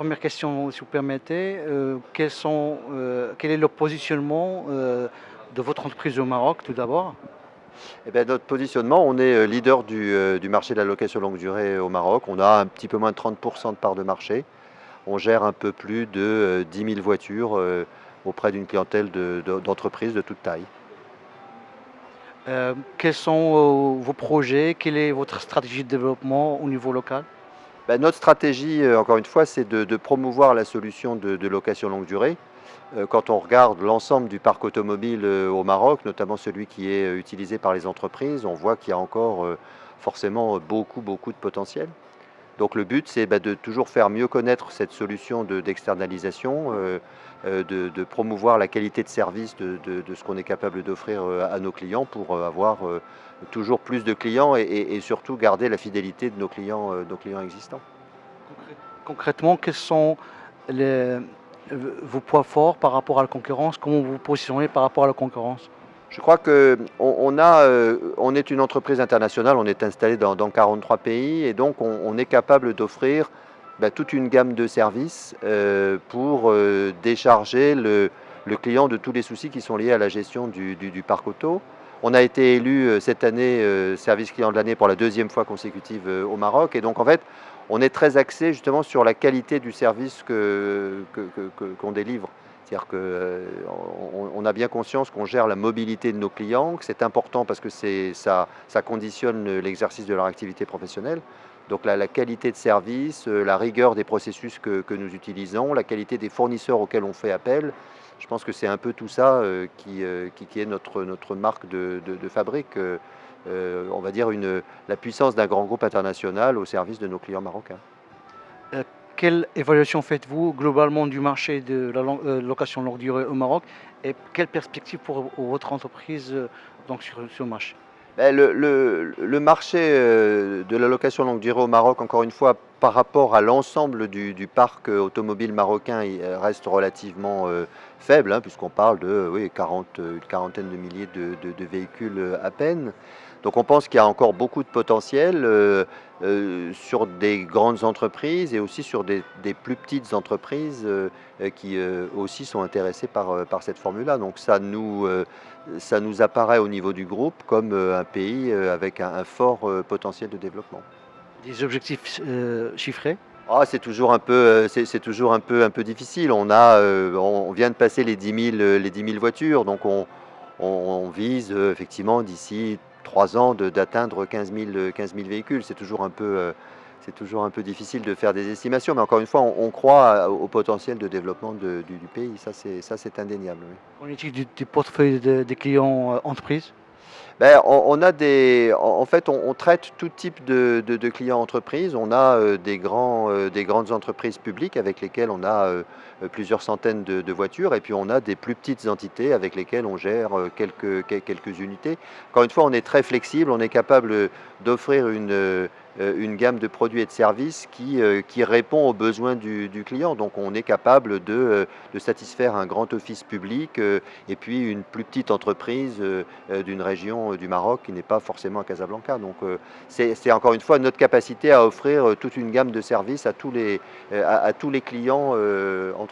première question, si vous permettez, quel est le positionnement de votre entreprise au Maroc, tout d'abord? Eh bien, notre positionnement, on est leader du marché de la location longue durée au Maroc. On a un petit peu moins de 30% de part de marché. On gère un peu plus de 10 000 voitures auprès d'une clientèle d'entreprises de toute taille. Quels sont vos projets? Quelle est votre stratégie de développement au niveau local? Ben, notre stratégie, encore une fois, c'est de promouvoir la solution de location longue durée. Quand on regarde l'ensemble du parc automobile au Maroc, notamment celui qui est utilisé par les entreprises, on voit qu'il y a encore forcément beaucoup de potentiel. Donc le but, c'est de toujours faire mieux connaître cette solution d'externalisation, de promouvoir la qualité de service de ce qu'on est capable d'offrir à nos clients pour avoir toujours plus de clients et surtout garder la fidélité de nos clients existants. Concrètement, quels sont les- vos points forts par rapport à la concurrence? Comment vous vous positionnez par rapport à la concurrence? Je crois on est une entreprise internationale, on est installé dans 43 pays et donc on est capable d'offrir toute une gamme de services pour décharger le client de tous les soucis qui sont liés à la gestion du parc auto. On a été élu cette année service client de l'année pour la deuxième fois consécutive au Maroc et donc en fait on est très axé justement sur la qualité du service qu'on délivre. C'est-à-dire qu'on a bien conscience qu'on gère la mobilité de nos clients, que c'est important parce que ça conditionne l'exercice de leur activité professionnelle. Donc la qualité de service, la rigueur des processus que nous utilisons, la qualité des fournisseurs auxquels on fait appel, je pense que c'est un peu tout ça qui est notre marque de fabrique. On va dire la puissance d'un grand groupe international au service de nos clients marocains. Euh, Quelle évaluation faites-vous globalement du marché de la location longue durée au Maroc et quelle perspective pour votre entreprise donc sur le marché? Le marché de la location longue durée au Maroc, encore une fois, par rapport à l'ensemble du parc automobile marocain, il reste relativement faible, hein, puisqu'on parle de oui, une quarantaine de milliers de véhicules à peine. Donc on pense qu'il y a encore beaucoup de potentiel sur des grandes entreprises et aussi sur des plus petites entreprises qui aussi sont intéressées par cette formule-là. Donc ça nous apparaît au niveau du groupe comme un pays avec un fort potentiel de développement. Des objectifs chiffrés? Ah, c'est toujours un peu difficile. On vient de passer les 10 000 voitures, donc on vise effectivement d'ici 3 ans d'atteindre 15 000 véhicules. C'est toujours un peu difficile de faire des estimations, mais encore une fois, on croit au potentiel de développement du pays. Ça, c'est indéniable. Oui. Qu'en est-il du portefeuille des clients entreprises? En fait, on traite tout type de clients entreprises. On a des grandes entreprises publiques avec lesquelles on a plusieurs centaines de voitures, et puis on a des plus petites entités avec lesquelles on gère quelques unités. Encore une fois, on est très flexible, on est capable d'offrir une gamme de produits et de services qui répond aux besoins du client. Donc on est capable de satisfaire un grand office public et puis une plus petite entreprise d'une région du Maroc qui n'est pas forcément à Casablanca. Donc c'est encore une fois notre capacité à offrir toute une gamme de services à tous les clients entreprises.